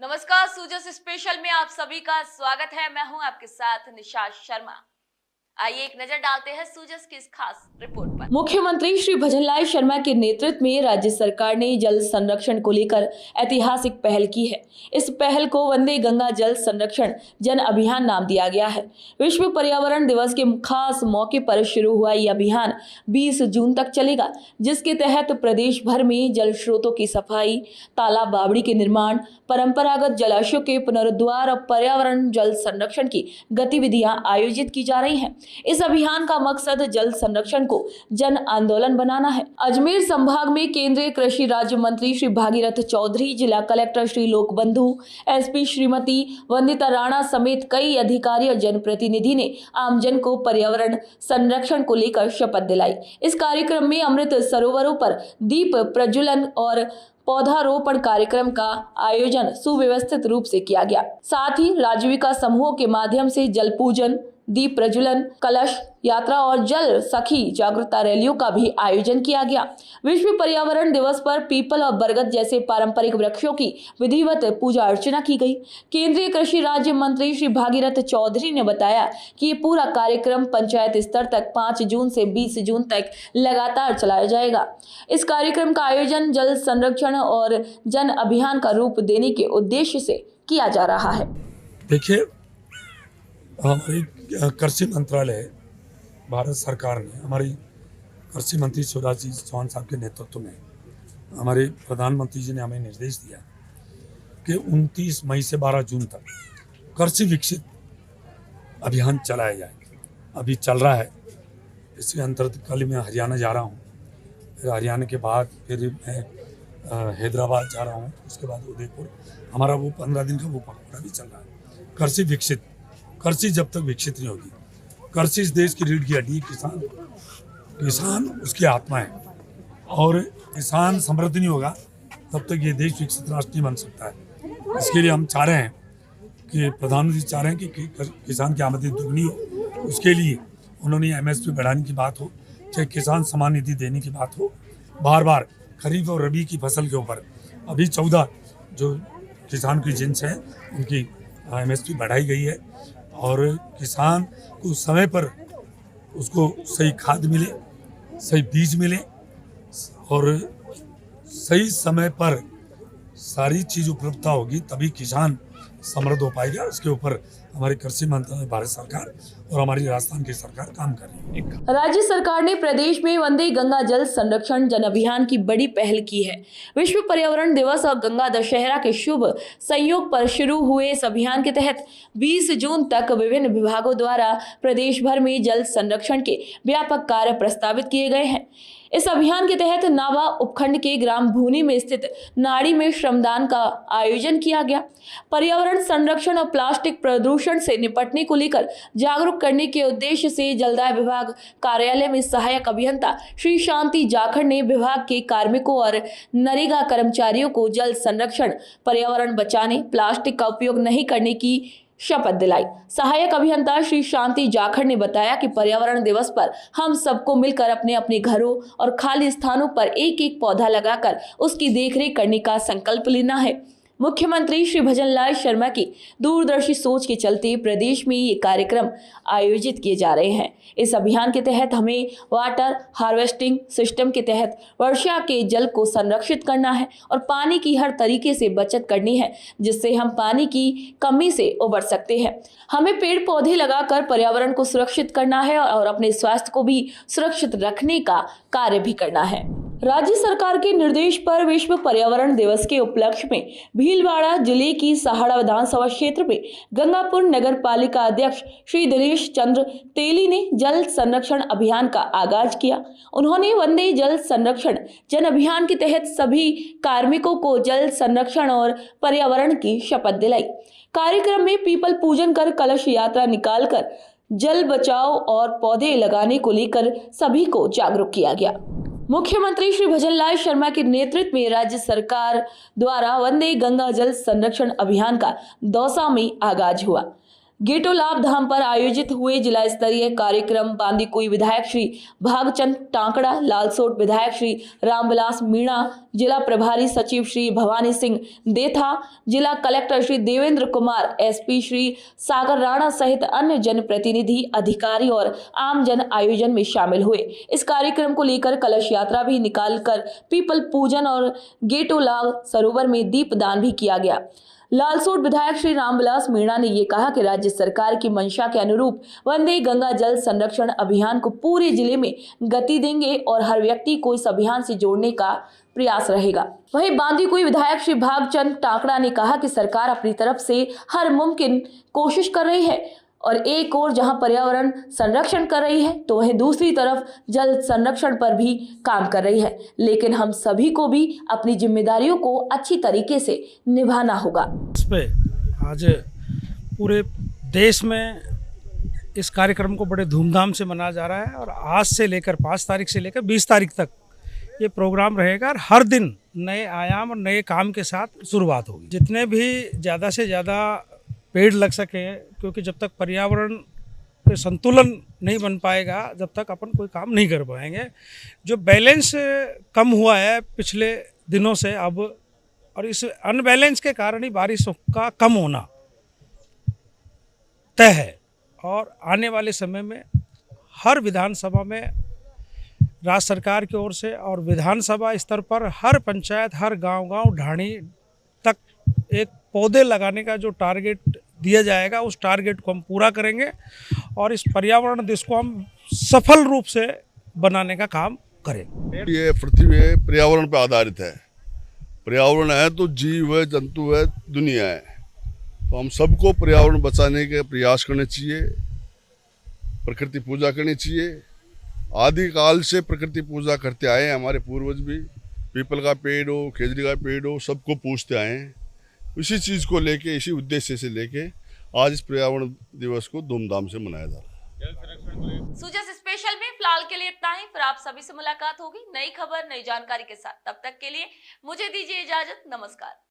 नमस्कार, सूजस स्पेशल में आप सभी का स्वागत है। मैं हूं आपके साथ निशा शर्मा। आइए एक नजर डालते हैं सूजस की इस खास रिपोर्ट पर। मुख्यमंत्री श्री भजनलाल शर्मा के नेतृत्व में राज्य सरकार ने जल संरक्षण को लेकर ऐतिहासिक पहल की है। इस पहल को वंदे गंगा जल संरक्षण जन अभियान नाम दिया गया है। विश्व पर्यावरण दिवस के खास मौके पर शुरू हुआ ये अभियान 20 जून तक चलेगा, जिसके तहत प्रदेश भर में जल स्रोतों की सफाई, तालाब बावड़ी के निर्माण, परंपरागत जलाशयों के पुनरुद्धार और पर्यावरण जल संरक्षण की गतिविधियां आयोजित की जा रही हैं। इस अभियान का मकसद जल संरक्षण को जन आंदोलन बनाना है। अजमेर संभाग में केंद्रीय कृषि राज्य मंत्री श्री भागीरथ चौधरी, जिला कलेक्टर श्री लोकबंधु, एसपी श्रीमती वंदिता राणा समेत कई अधिकारी और जनप्रतिनिधि ने आमजन को पर्यावरण संरक्षण को लेकर शपथ दिलाई। इस कार्यक्रम में अमृत सरोवरों पर दीप प्रज्वलन और पौधारोपण कार्यक्रम का आयोजन सुव्यवस्थित रूप से किया गया। साथ ही राजीविका समूहों के माध्यम से जल पूजन, दीप प्रज्वलन, कलश यात्रा और जल सखी जागरूकता रैलियों का भी आयोजन किया गया। विश्व पर्यावरण दिवस पर पीपल और बरगद जैसे पारंपरिक वृक्षों की विधिवत पूजा अर्चना की गई। केंद्रीय कृषि राज्य मंत्री श्री भागीरथ चौधरी ने बताया कि ये पूरा कार्यक्रम पंचायत स्तर तक 5 जून से 20 जून तक लगातार चलाया जाएगा। इस कार्यक्रम का आयोजन जल संरक्षण और जन अभियान का रूप देने के उद्देश्य से किया जा रहा है। देखिए, हमारी कृषि मंत्रालय भारत सरकार ने हमारी कृषि मंत्री शिवराज सिंह चौहान साहब के नेतृत्व में हमारे प्रधानमंत्री जी ने हमें निर्देश दिया कि 29 मई से 12 जून तक कृषि विकसित अभियान चलाया जाए। अभी चल रहा है। इसके अंतर्गत कल मैं हरियाणा जा रहा हूँ, फिर हरियाणा के बाद फिर मैं हैदराबाद जा रहा हूँ, उसके बाद उदयपुर। हमारा वो 15 दिन का वो पखवाड़ा भी चल रहा है। कृषि विकसित, कृषि जब तक विकसित नहीं होगी, कृषि इस देश की रीढ़ की हड्डी, किसान उसकी आत्मा है, और किसान समृद्ध नहीं होगा तब तक ये देश विकसित राष्ट्र नहीं बन सकता है। इसके लिए हम चाह रहे हैं कि प्रधानमंत्री चाह रहे हैं कि किसान की आमदनी दुगनी हो। उसके लिए उन्होंने एमएसपी बढ़ाने की बात हो, चाहे किसान सम्मान निधि देने की बात हो, बार बार खरीफ और रबी की फसल के ऊपर अभी 14 जो किसान की जिन्स हैं उनकी एमएसपी बढ़ाई गई है, और किसान को समय पर उसको सही खाद मिले, सही बीज मिले, और सही समय पर सारी चीज़ उपलब्धता होगी, तभी किसान समृद्ध हो पाएगा। इसके ऊपर हमारी कृषि मंत्रालय, भारत सरकार और हमारी राजस्थान की सरकार काम कर रही है। राज्य सरकार ने प्रदेश में वंदे गंगा जल संरक्षण जन अभियान की बड़ी पहल की है। विश्व पर्यावरण दिवस और गंगा दशहरा के शुभ संयोग पर शुरू हुए इस अभियान के तहत 20 जून तक विभिन्न विभागों द्वारा प्रदेश भर में जल संरक्षण के व्यापक कार्य प्रस्तावित किए गए हैं। इस अभियान के तहत नावा उपखंड के ग्राम भूनी में स्थित नाड़ी में श्रमदान का आयोजन किया गया। पर्यावरण संरक्षण और प्लास्टिक प्रदूषण से निपटने को लेकर जागरूक करने के उद्देश्य से जलदाय विभाग कार्यालय में सहायक अभियंता श्री शांति जाखड़ ने विभाग के कार्मिकों और नरेगा कर्मचारियों को जल संरक्षण, पर्यावरण बचाने, प्लास्टिक का उपयोग नहीं करने की शपथ दिलाई। सहायक अभियंता श्री शांति जाखड़ ने बताया कि पर्यावरण दिवस पर हम सबको मिलकर अपने अपने घरों और खाली स्थानों पर एक एक पौधा लगाकर उसकी देखरेख करने का संकल्प लेना है। मुख्यमंत्री श्री भजनलाल शर्मा की दूरदर्शी सोच के चलते प्रदेश में ये कार्यक्रम आयोजित किए जा रहे हैं। इस अभियान के तहत हमें वाटर हार्वेस्टिंग सिस्टम के तहत वर्षा के जल को संरक्षित करना है और पानी की हर तरीके से बचत करनी है, जिससे हम पानी की कमी से उबर सकते हैं। हमें पेड़ पौधे लगाकर पर्यावरण को सुरक्षित करना है और अपने स्वास्थ्य को भी सुरक्षित रखने का कार्य भी करना है। राज्य सरकार के निर्देश पर विश्व पर्यावरण दिवस के उपलक्ष्य में भीलवाड़ा जिले की सहाड़ा विधानसभा क्षेत्र में गंगापुर नगर पालिका अध्यक्ष श्री दिनेश चंद्र तेली ने जल संरक्षण अभियान का आगाज किया। उन्होंने वंदे जल संरक्षण जन अभियान के तहत सभी कार्मिकों को जल संरक्षण और पर्यावरण की शपथ दिलाई। कार्यक्रम में पीपल पूजन कर कलश यात्रा निकालकर जल बचाओ और पौधे लगाने को लेकर सभी को जागरूक किया गया। मुख्यमंत्री श्री भजनलाल शर्मा के नेतृत्व में राज्य सरकार द्वारा वंदे गंगा जल संरक्षण अभियान का दौसा में आगाज हुआ। गेटोलाभ धाम पर आयोजित हुए जिला स्तरीय कार्यक्रम बांदीकुई विधायक श्री भागचंद टांकड़ा, लालसोट विधायक श्री रामविलास मीणा, जिला प्रभारी सचिव श्री भवानी सिंह देथा, जिला कलेक्टर श्री देवेंद्र कुमार, एसपी श्री सागर राणा सहित अन्य जनप्रतिनिधि, अधिकारी और आम जन आयोजन में शामिल हुए। इस कार्यक्रम को लेकर कलश यात्रा भी निकालकर पीपल पूजन और गेटोलाभ सरोवर में दीपदान भी किया गया। लालसोट विधायक श्री रामविलास मीणा ने ये कहा कि राज्य सरकार की मंशा के अनुरूप वंदे गंगा जल संरक्षण अभियान को पूरे जिले में गति देंगे और हर व्यक्ति को इस अभियान से जोड़ने का प्रयास रहेगा। वहीं बांदीकुई विधायक श्री भागचंद टांकड़ा ने कहा कि सरकार अपनी तरफ से हर मुमकिन कोशिश कर रही है और एक और जहां पर्यावरण संरक्षण कर रही है तो वहीं दूसरी तरफ जल संरक्षण पर भी काम कर रही है, लेकिन हम सभी को भी अपनी जिम्मेदारियों को अच्छी तरीके से निभाना होगा। इस पे आज पूरे देश में इस कार्यक्रम को बड़े धूमधाम से मनाया जा रहा है और आज से लेकर 5 तारीख से लेकर 20 तारीख तक ये प्रोग्राम रहेगा और हर दिन नए आयाम और नए काम के साथ शुरुआत होगी। जितने भी ज़्यादा से ज़्यादा पेड़ लग सके, क्योंकि जब तक पर्यावरण पे संतुलन नहीं बन पाएगा जब तक अपन कोई काम नहीं कर पाएंगे। जो बैलेंस कम हुआ है पिछले दिनों से अब, और इस अनबैलेंस के कारण ही बारिशों का कम होना तय है और आने वाले समय में हर विधानसभा में राज्य सरकार की ओर से और विधानसभा स्तर पर हर पंचायत, हर गांव ढाणी तक एक पौधे लगाने का जो टारगेट दिया जाएगा उस टारगेट को हम पूरा करेंगे और इस पर्यावरण दिवस को हम सफल रूप से बनाने का काम करेंगे। ये पृथ्वी है, पर्यावरण पर आधारित है। पर्यावरण है तो जीव है, जंतु है, दुनिया है। तो हम सबको पर्यावरण बचाने के प्रयास करने चाहिए, प्रकृति पूजा करनी चाहिए। आदि काल से प्रकृति पूजा करते आए हैं हमारे पूर्वज भी। पीपल का पेड़ हो, खेजड़ी का पेड़ हो, सबको पूजते आए हैं। इसी चीज़ को लेके, इसी उद्देश्य से लेके आज इस पर्यावरण दिवस को धूमधाम से मनाया जा रहा है। सुजस स्पेशल में फिलहाल के लिए इतना ही, फिर आप सभी से मुलाकात होगी नई खबर, नई जानकारी के साथ। तब तक के लिए मुझे दीजिए इजाजत। नमस्कार।